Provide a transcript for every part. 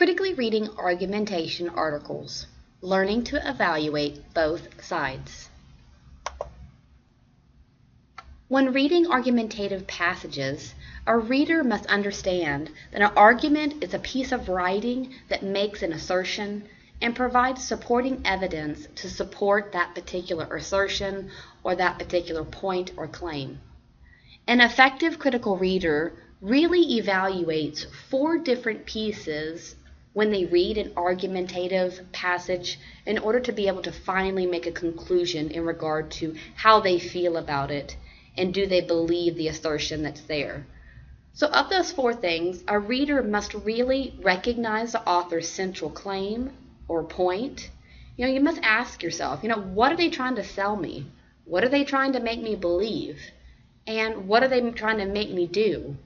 Critically reading argumentation articles, learning to evaluate both sides. When reading argumentative passages, a reader must understand that an argument is a piece of writing that makes an assertion and provides supporting evidence to support that particular assertion or that particular point or claim. An effective critical reader really evaluates 4 different pieces when they read an argumentative passage in order to be able to finally make a conclusion in regard to how they feel about it and do they believe the assertion that's there. So of those 4 things, a reader must really recognize the author's central claim or point. You must ask yourself, what are they trying to sell me? What are they trying to make me believe? And what are they trying to make me do?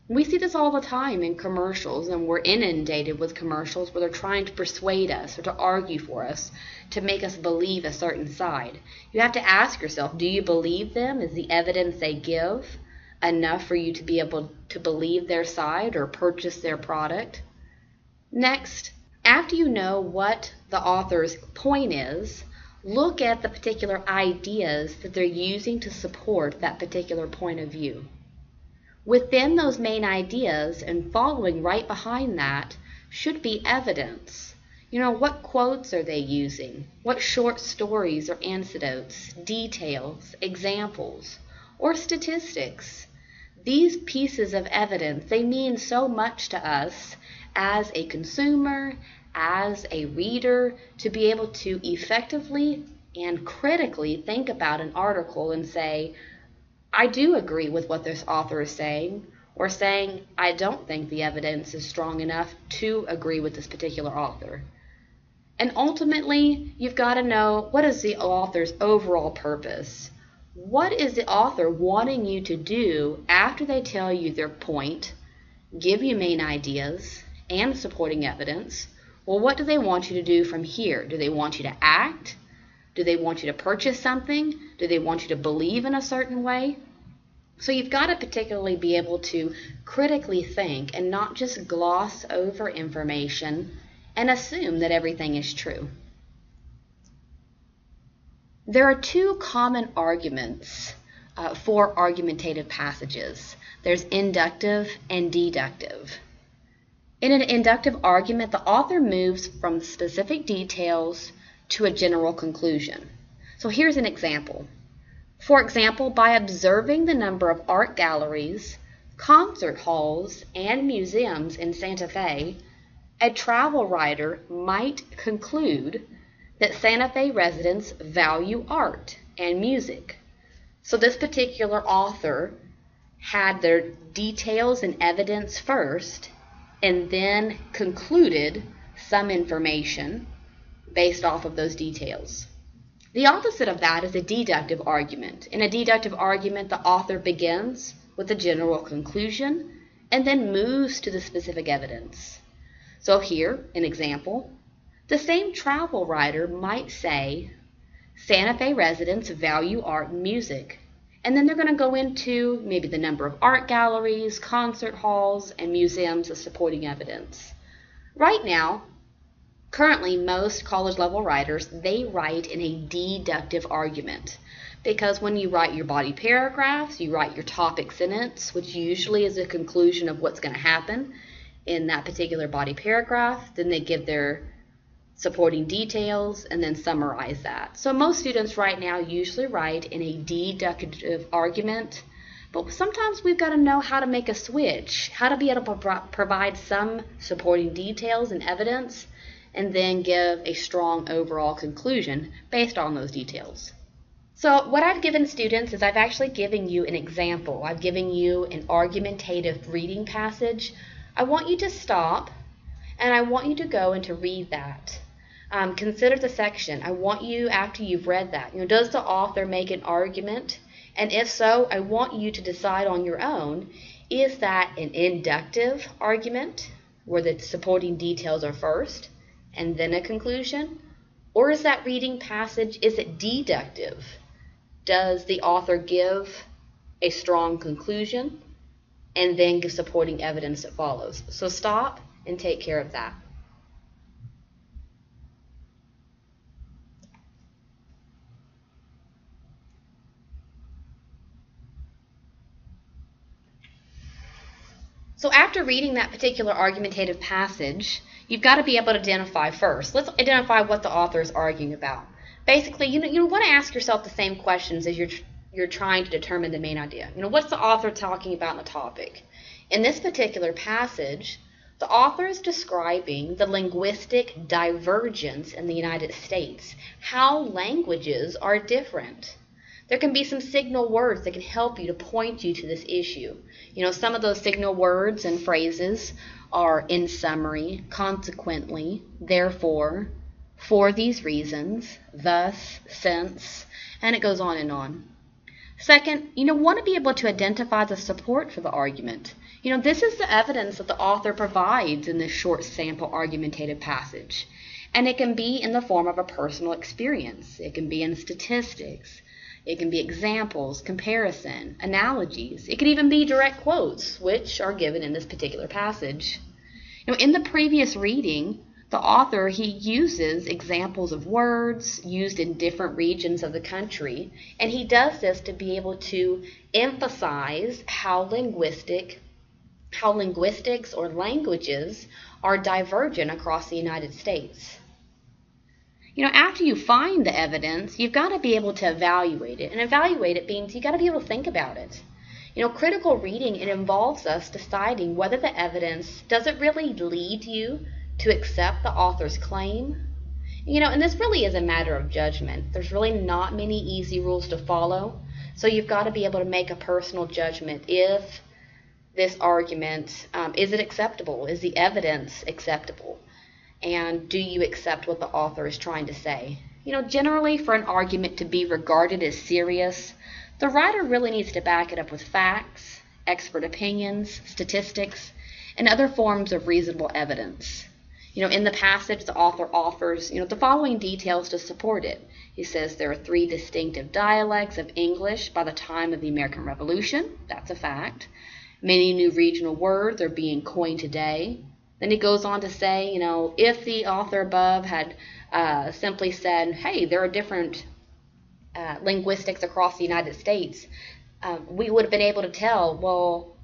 We see this all the time in commercials, and we're inundated with commercials where they're trying to persuade us or to argue for us, to make us believe a certain side. You have to ask yourself, do you believe them? Is the evidence they give enough for you to be able to believe their side or purchase their product? Next, after you know what the author's point is, look at the particular ideas that they're using to support that particular point of view. Within those main ideas and following right behind that should be evidence. What quotes are they using? What short stories or anecdotes, details, examples, or statistics? These pieces of evidence, they mean so much to us as a consumer, as a reader, to be able to effectively and critically think about an article and say, I do agree with what this author is saying, or saying, I don't think the evidence is strong enough to agree with this particular author. And ultimately, you've got to know, what is the author's overall purpose? What is the author wanting you to do after they tell you their point, give you main ideas and supporting evidence? Well, what do they want you to do from here? Do they want you to act? Do they want you to purchase something? Do they want you to believe in a certain way? So you've got to particularly be able to critically think and not just gloss over information and assume that everything is true. There are 2 common arguments for argumentative passages. There's inductive and deductive. In an inductive argument, the author moves from specific details to a general conclusion. So here's an example. For example, by observing the number of art galleries, concert halls, and museums in Santa Fe, a travel writer might conclude that Santa Fe residents value art and music. So this particular author had their details and evidence first, and then concluded some information based off of those details. The opposite of that is a deductive argument. In a deductive argument, the author begins with a general conclusion and then moves to the specific evidence. So here, an example, the same travel writer might say, Santa Fe residents value art and music. And then they're going to go into maybe the number of art galleries, concert halls, and museums as supporting evidence. Right now, currently most college-level writers, they write in a deductive argument. Because when you write your body paragraphs, you write your topic sentence, which usually is a conclusion of what's going to happen in that particular body paragraph. Then they give their supporting details, and then summarize that. So most students right now usually write in a deductive argument, but sometimes we've got to know how to make a switch, how to be able to provide some supporting details and evidence, and then give a strong overall conclusion based on those details. So what I've given students is I've actually given you an example. I've given you an argumentative reading passage. I want you to stop, and I want you to go and to read that. Consider the section. I want you, after you've read that, does the author make an argument? And if so, I want you to decide on your own, is that an inductive argument, where the supporting details are first, and then a conclusion? Or is that reading passage, is it deductive? Does the author give a strong conclusion, and then give supporting evidence that follows? So stop and take care of that. So after reading that particular argumentative passage, you've got to be able to identify first. Let's identify what the author is arguing about. Basically, you want to ask yourself the same questions as you're trying to determine the main idea. What's the author talking about in the topic? In this particular passage, the author is describing the linguistic divergence in the United States, how languages are different. There can be some signal words that can help you to point you to this issue. Some of those signal words and phrases are in summary, consequently, therefore, for these reasons, thus, since, and it goes on and on. Second, want to be able to identify the support for the argument. This is the evidence that the author provides in this short sample argumentative passage. And it can be in the form of a personal experience. It can be in statistics. It can be examples, comparison, analogies. It can even be direct quotes, which are given in this particular passage. In the previous reading, the author, he uses examples of words used in different regions of the country, and he does this to be able to emphasize how linguistics or languages are divergent across the United States. After you find the evidence, you've got to be able to evaluate it. And evaluate it means you've got to be able to think about it. Critical reading, it involves us deciding whether the evidence, does it really lead you to accept the author's claim? And this really is a matter of judgment. There's really not many easy rules to follow. So you've got to be able to make a personal judgment if this argument, is it acceptable? Is the evidence acceptable? And do you accept what the author is trying to say? Generally for an argument to be regarded as serious, the writer really needs to back it up with facts, expert opinions, statistics, and other forms of reasonable evidence. In the passage, the author offers, the following details to support it. He says there are 3 distinctive dialects of English by the time of the American Revolution. That's a fact. Many new regional words are being coined today. Then he goes on to say, if the author above had simply said, hey, there are different linguistics across the United States, we would have been able to tell, well,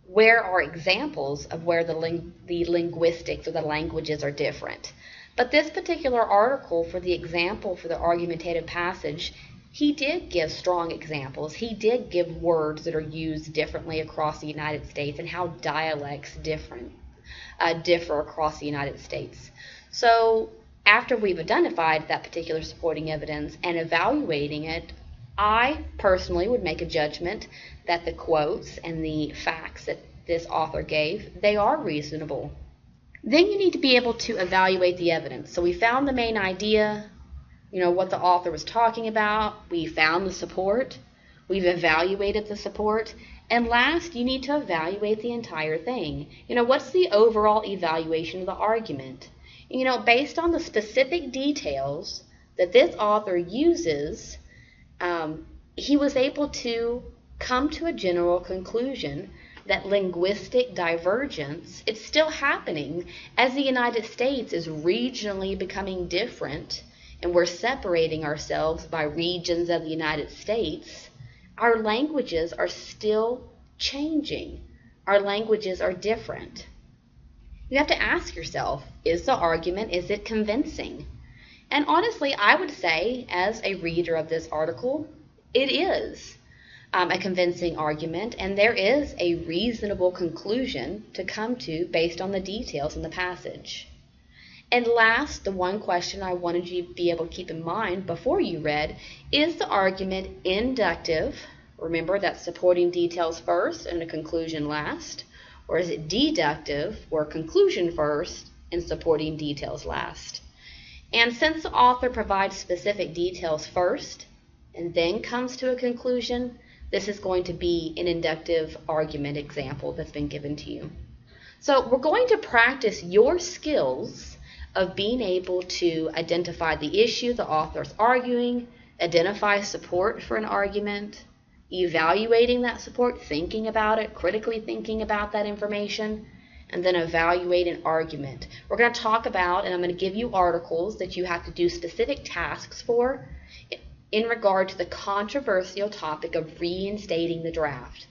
where are examples of where the linguistics or the languages are different. But this particular article, for the example for the argumentative passage, he did give strong examples. He did give words that are used differently across the United States and how dialects differ across the United States. So after we've identified that particular supporting evidence and evaluating it, I personally would make a judgment that the quotes and the facts that this author gave, they are reasonable. Then you need to be able to evaluate the evidence. So we found the main idea, what the author was talking about. We found the support. We've evaluated the support. And last, you need to evaluate the entire thing. What's the overall evaluation of the argument? Based on the specific details that this author uses, he was able to come to a general conclusion that linguistic divergence, it's still happening as the United States is regionally becoming different and we're separating ourselves by regions of the United States. Our languages are still changing. Our languages are different. You have to ask yourself, is the argument, is it convincing? And honestly, I would say, as a reader of this article, it is a convincing argument, and there is a reasonable conclusion to come to based on the details in the passage. And last, the one question I wanted you to be able to keep in mind before you read, is the argument inductive? Remember, that's supporting details first and the conclusion last. Or is it deductive, where conclusion first and supporting details last? And since the author provides specific details first and then comes to a conclusion, this is going to be an inductive argument example that's been given to you. So we're going to practice your skills of being able to identify the issue the author is arguing, identify support for an argument, evaluating that support, thinking about it, critically thinking about that information, and then evaluate an argument. We're going to talk about, and I'm going to give you articles that you have to do specific tasks for in regard to the controversial topic of reinstating the draft.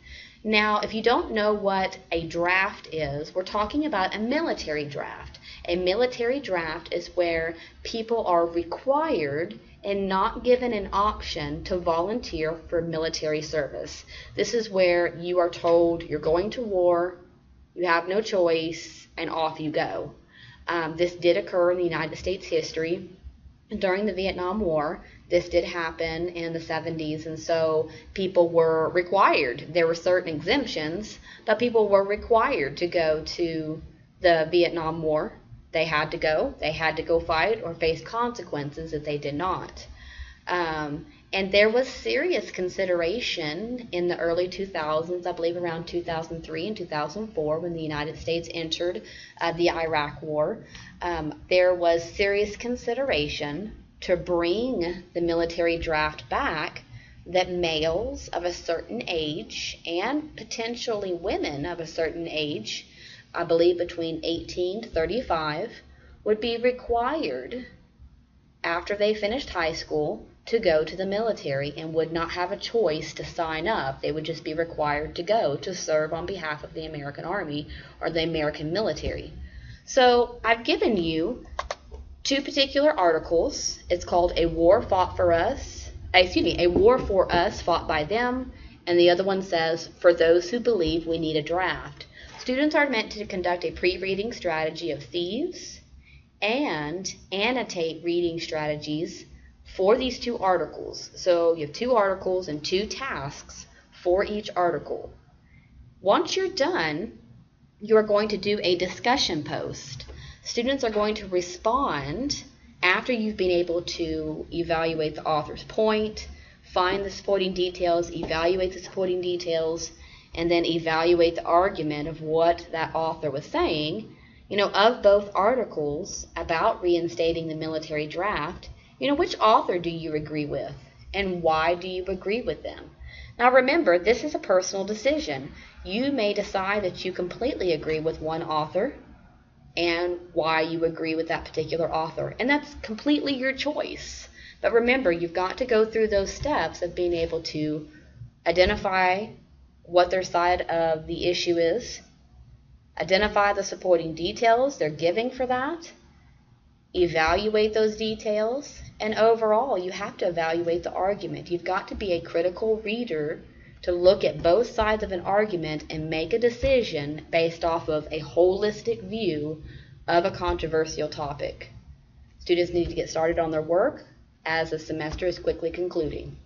Now, if you don't know what a draft is, we're talking about a military draft. A military draft is where people are required and not given an option to volunteer for military service. This is where you are told you're going to war, you have no choice, and off you go. This did occur in the United States history during the Vietnam War. This did happen in the 70s, and so people were required. There were certain exemptions, but people were required to go to the Vietnam War. They had to go. They had to go fight or face consequences if they did not. And there was serious consideration in the early 2000s, I believe around 2003 and 2004, when the United States entered the Iraq War. There was serious consideration to bring the military draft back, that males of a certain age and potentially women of a certain age, I believe between 18 to 35, would be required after they finished high school to go to the military and would not have a choice to sign up. They would just be required to go to serve on behalf of the American Army or the American military. So I've given you two particular articles. It's called A War for Us, Fought by Them, and the other one says, For Those Who Believe We Need a Draft. Students are meant to conduct a pre-reading strategy of thieves and annotate reading strategies for these two articles. So you have two articles and two tasks for each article. Once you're done, you're going to do a discussion post. Students are going to respond after you've been able to evaluate the author's point, find the supporting details, evaluate the supporting details, and then evaluate the argument of what that author was saying. Of both articles about reinstating the military draft, which author do you agree with, and why do you agree with them? Now remember, this is a personal decision. You may decide that you completely agree with one author and why you agree with that particular author, and that's completely your choice. But remember, you've got to go through those steps of being able to identify what their side of the issue is, identify the supporting details they're giving for that, evaluate those details, and overall you have to evaluate the argument. You've got to be a critical reader to look at both sides of an argument and make a decision based off of a holistic view of a controversial topic. Students need to get started on their work as the semester is quickly concluding.